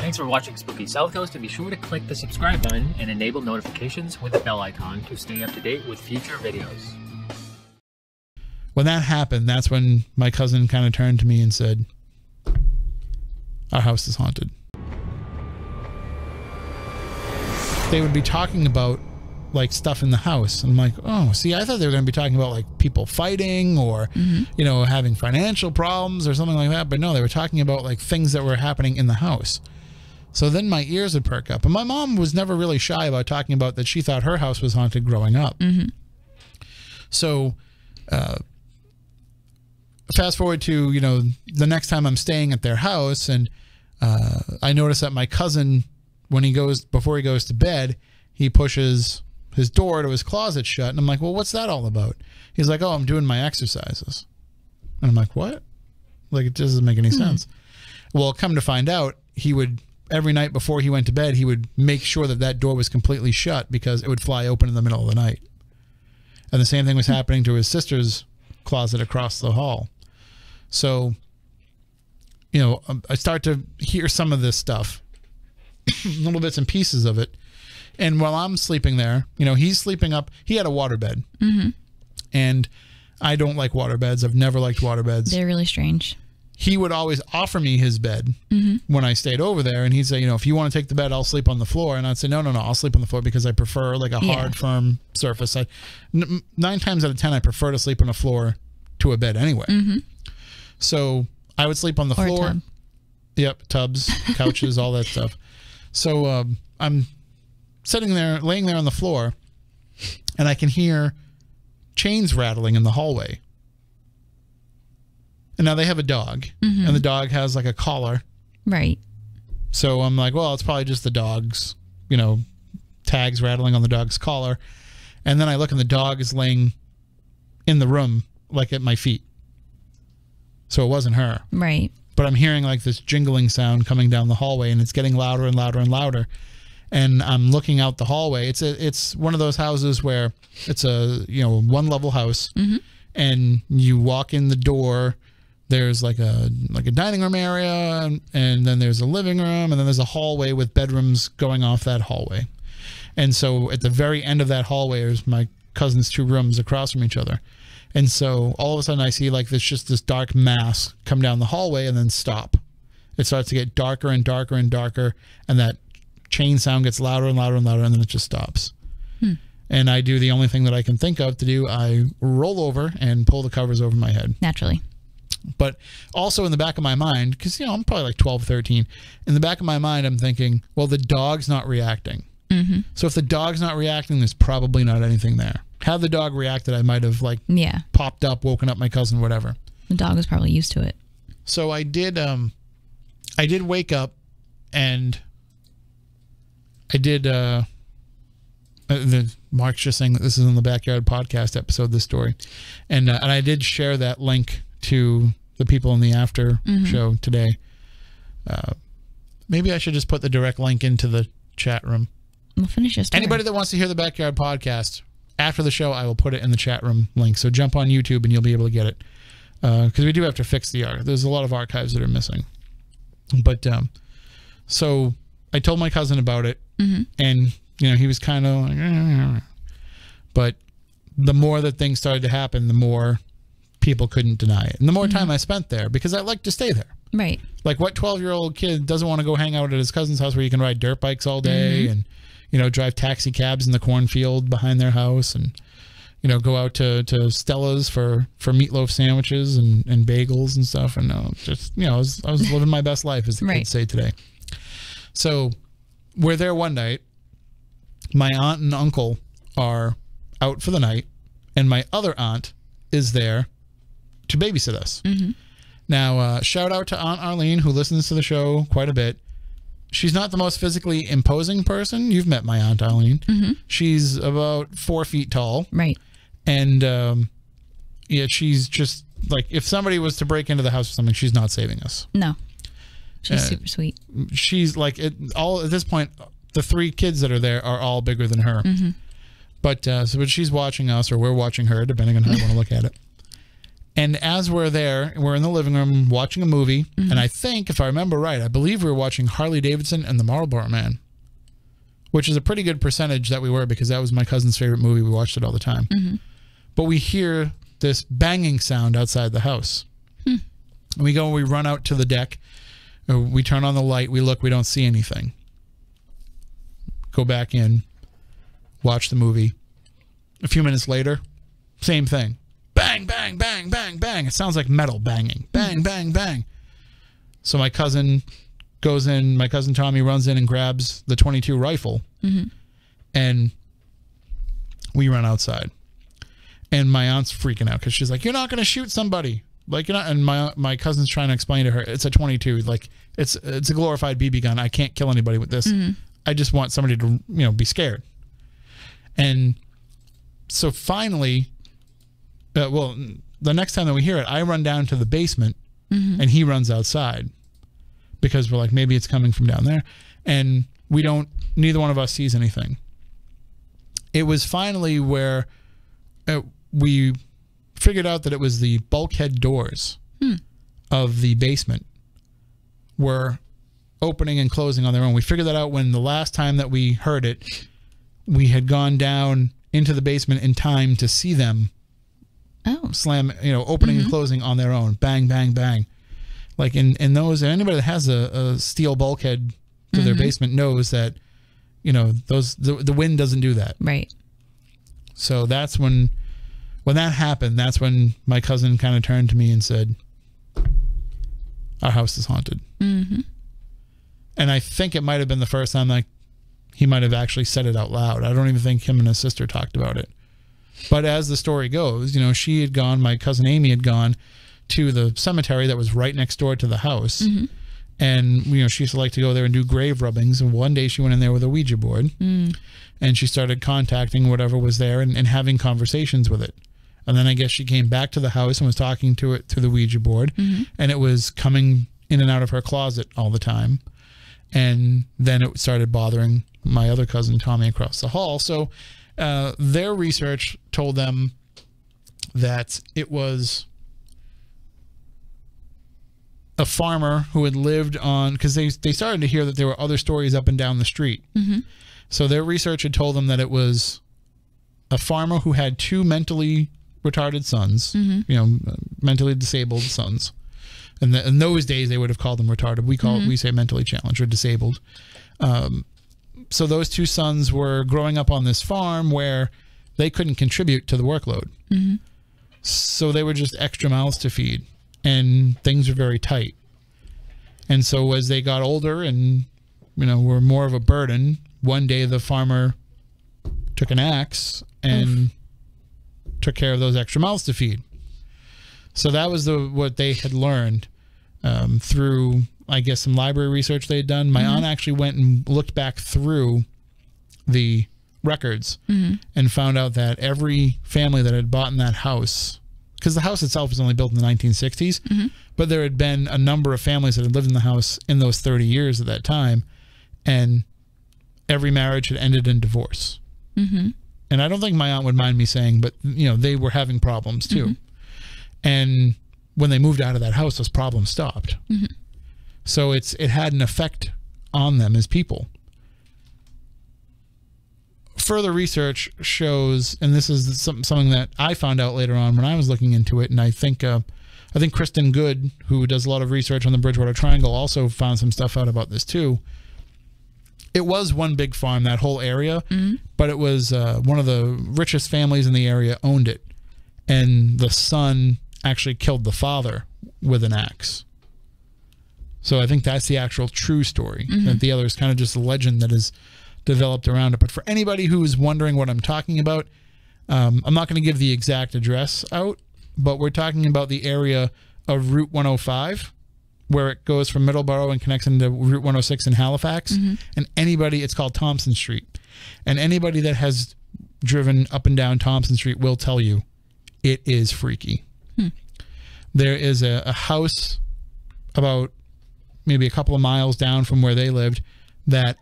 Thanks for watching Spooky South Coast, and be sure to click the subscribe button and enable notifications with the bell icon to stay up to date with future videos. When that happened, that's when my cousin kind of turned to me and said, our house is haunted. They would be talking about like stuff in the house, and I'm like, oh, see, I thought they were going to be talking about like people fighting or you know, having financial problems or something like that, but no, they were talking about like things that were happening in the house. So then my ears would perk up, and my mom was never really shy about talking about that she thought her house was haunted growing up. So fast forward to, you know, the next time I'm staying at their house, and I notice that my cousin, when he goes, before he goes to bed, he pushes his door to his closet shut, and I'm like, well, what's that all about? He's like, oh, I'm doing my exercises. And I'm like, what? Like, it doesn't make any sense. Well, come to find out, he would, every night before he went to bed, he would make sure that that door was completely shut because it would fly open in the middle of the night. And the same thing was happening to his sister's closet across the hall. So, you know, I start to hear some of this stuff, little bits and pieces of it. And while I'm sleeping there, you know, he's sleeping up. He had a waterbed. And I don't like waterbeds. I've never liked waterbeds. They're really strange. He would always offer me his bed when I stayed over there. And he'd say, you know, if you want to take the bed, I'll sleep on the floor. And I'd say, no, no, no, I'll sleep on the floor because I prefer like a hard, firm surface. 9 times out of 10, I prefer to sleep on a floor to a bed anyway. So I would sleep on the floor. Tub. Yep, tubs, couches, all that stuff. So I'm sitting there, laying there on the floor, and I can hear chains rattling in the hallway. And now they have a dog, and the dog has like a collar. Right. So I'm like, well, it's probably just the dog's, you know, tags rattling on the dog's collar. And then I look, and the dog is laying in the room, like at my feet. So it wasn't her. Right. But I'm hearing like this jingling sound coming down the hallway, and it's getting louder and louder and louder. And I'm looking out the hallway. It's one of those houses where it's a, you know, one level house, and you walk in the door. There's like a dining room area, and then there's a living room, and then there's a hallway with bedrooms going off that hallway. And so at the very end of that hallway, there's my cousin's 2 rooms across from each other. And so all of a sudden I see like this dark mass come down the hallway and then stop. It starts to get darker and darker and darker, and that chain sound gets louder and louder and louder, and then it just stops. And I do the only thing that I can think of to do. I roll over and pull the covers over my head. Naturally. But also in the back of my mind, because, you know, I'm probably like 12, 13. In the back of my mind, I'm thinking, well, the dog's not reacting. So if the dog's not reacting, there's probably not anything there. Had the dog reacted, I might have like popped up, woken up my cousin, whatever. The dog was probably used to it. So I did wake up, and I did Mark's just saying that this is on the Backyard Podcast episode, this story. And I did share that link to the people in the after show today. Maybe I should just put the direct link into the chat room. We'll finish your story. Anybody that wants to hear the Backyard Podcast, after the show, I will put it in the chat room link. So jump on YouTube and you'll be able to get it. Because we do have to fix the archive. There's a lot of archives that are missing. But so I told my cousin about it, and you know, he was kind of like, but the more that things started to happen, the more people couldn't deny it, and the more time I spent there, because I like to stay there. Right. Like, what 12-year-old kid doesn't want to go hang out at his cousin's house where you can ride dirt bikes all day and, you know, drive taxi cabs in the cornfield behind their house, and, you know, go out to Stella's for meatloaf sandwiches and bagels and stuff. And just, you know, I was living my best life, as the kids say today. So we're there one night. My aunt and uncle are out for the night, and my other aunt is there to babysit us. Now, shout out to Aunt Arlene, who listens to the show quite a bit. She's not the most physically imposing person. You've met my Aunt Arlene. She's about 4 feet tall. Right. And yeah, she's just like, if somebody was to break into the house or something, she's not saving us. No. She's super sweet. She's like, at this point, the 3 kids that are there are all bigger than her. But she's watching us, or we're watching her, depending on how you want to look at it. And as we're there, we're in the living room watching a movie. And I think, if I remember right, I believe we were watching Harley Davidson and the Marlboro Man, which is a pretty good percentage that we were, because that was my cousin's favorite movie. We watched it all the time. But we hear this banging sound outside the house. And we run out to the deck. We turn on the light. We look. We don't see anything. Go back in. Watch the movie. A few minutes later, same thing. Bang, bang, bang, bang, bang. It sounds like metal banging. Bang, bang, bang. So my cousin goes in. My cousin Tommy runs in and grabs the .22 rifle. And we run outside. And my aunt's freaking out because she's like, "You're not going to shoot somebody. Like, you're not." And my cousin's trying to explain to her, it's a .22. Like, it's a glorified BB gun. I can't kill anybody with this. I just want somebody to, be scared. And so finally, the next time that we hear it, I run down to the basement and he runs outside, because we're like, maybe it's coming from down there. And neither one of us sees anything. It was finally where we figured out that it was the bulkhead doors of the basement were opening and closing on their own. We figured that out when the last time that we heard it, we had gone down into the basement in time to see them slam, opening and closing on their own. Bang, bang, bang. Like in those, anybody that has a steel bulkhead to their basement knows that, the wind doesn't do that. Right. So that's when that happened, that's when my cousin kind of turned to me and said, "Our house is haunted." And I think it might have been the first time like he might have actually said it out loud. I don't even think him and his sister talked about it. But as the story goes, she had gone, my cousin Amy had gone to the cemetery that was right next door to the house. And, she used to like to go there and do grave rubbings. And one day she went in there with a Ouija board and she started contacting whatever was there and having conversations with it. And then I guess she came back to the house and was talking to it through the Ouija board. And it was coming in and out of her closet all the time. And then it started bothering my other cousin Tommy across the hall. So their research told them that it was a farmer who had lived on, because they started to hear that there were other stories up and down the street. So their research had told them that it was a farmer who had two mentally retarded sons, mentally disabled sons. And in those days, they would have called them retarded. We say mentally challenged or disabled. So those two sons were growing up on this farm where they couldn't contribute to the workload. So they were just extra mouths to feed, and things were very tight. And so as they got older and, were more of a burden, one day the farmer took an axe and took care of those extra mouths to feed. So that was what they had learned through, I guess, some library research they had done. My aunt actually went and looked back through the records and found out that every family that had bought in that house, because the house itself was only built in the 1960s, but there had been a number of families that had lived in the house in those 30 years at that time, and every marriage had ended in divorce. And I don't think my aunt would mind me saying, but, they were having problems too. And when they moved out of that house, those problems stopped. So it had an effect on them as people. Further research shows, and this is something that I found out later on when I was looking into it, and I think Kristen Good, who does a lot of research on the Bridgewater Triangle, also found some stuff out about this too. It was one big farm, that whole area, but it was one of the richest families in the area owned it, and the son actually killed the father with an axe. So I think that's the actual true story. That the other is kind of just a legend that is developed around it. But for anybody who is wondering what I'm talking about, I'm not going to give the exact address out, but we're talking about the area of Route 105, where it goes from Middleborough and connects into Route 106 in Halifax. And it's called Thompson Street. And anybody that has driven up and down Thompson Street will tell you it is freaky. There is a house about maybe a couple of miles down from where they lived that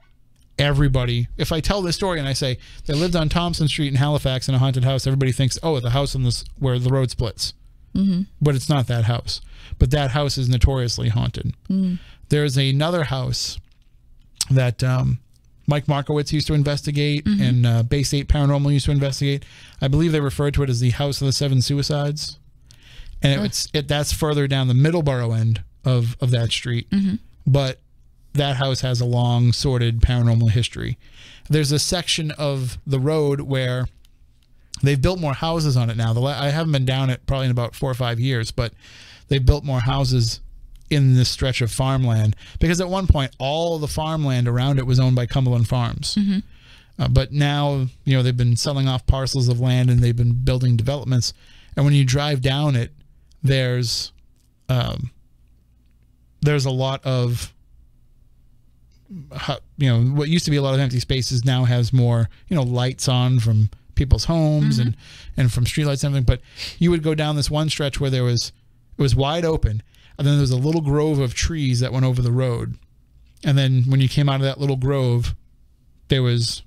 everybody, if I tell this story and I say they lived on Thompson Street in Halifax in a haunted house, everybody thinks, oh, the house on this where the road splits. but it's not that house. But that house is notoriously haunted. There's another house that Mike Markowitz used to investigate, and Bay State Paranormal used to investigate. I believe they referred to it as the House of the Seven Suicides, and that's further down the Middleborough end of that street. But that house has a long, sordid paranormal history. There's a section of the road where they've built more houses on it now. I haven't been down it probably in about 4 or 5 years, but they've built more houses in this stretch of farmland, because at one point all the farmland around it was owned by Cumberland Farms. But now, you know, they've been selling off parcels of land and they've been building developments. And when you drive down it, there's a lot of, you know, what used to be a lot of empty spaces now has more, you know, lights on from people's homes and from streetlights and everything. But you would go down this one stretch where it was wide open, and then there was a little grove of trees that went over the road. And then when you came out of that little grove, there was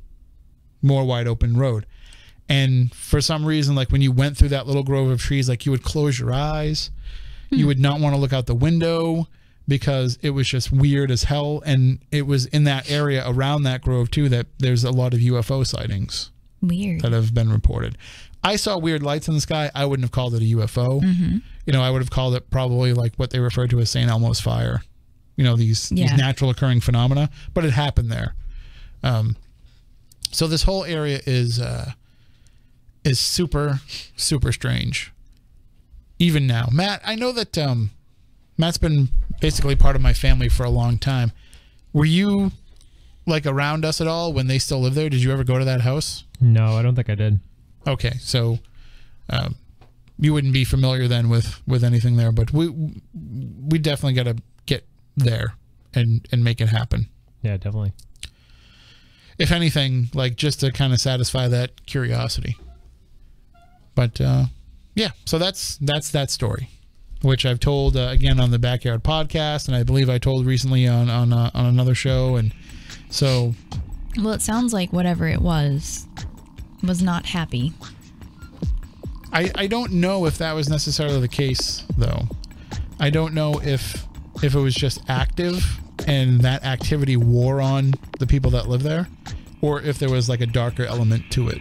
more wide open road. And for some reason, like when you went through that little grove of trees, like you would close your eyes. You would not want to look out the window, because it was just weird as hell. And it was in that area around that grove too that there's a lot of UFO sightings. Weird. That have been reported. I saw weird lights in the sky. I wouldn't have called it a UFO. You know, I would have called it probably like what they refer to as St. Elmo's fire. You know, these natural occurring phenomena, but it happened there. So this whole area is super, super strange. Even now, Matt, I know that Matt's been basically part of my family for a long time. Were you like around us at all when they still lived there? Did you ever go to that house? No, I don't think I did. Okay, so you wouldn't be familiar then with anything there, but we definitely got to get there and make it happen. Yeah, definitely. If anything, like just to kind of satisfy that curiosity. But yeah, so that's that story, which I've told again on the Backyard Podcast, and I believe I told recently on another show. And so, well, it sounds like whatever it was not happy. I don't know if that was necessarily the case, though. I don't know if it was just active and that activity wore on the people that live there, or if there was like a darker element to it.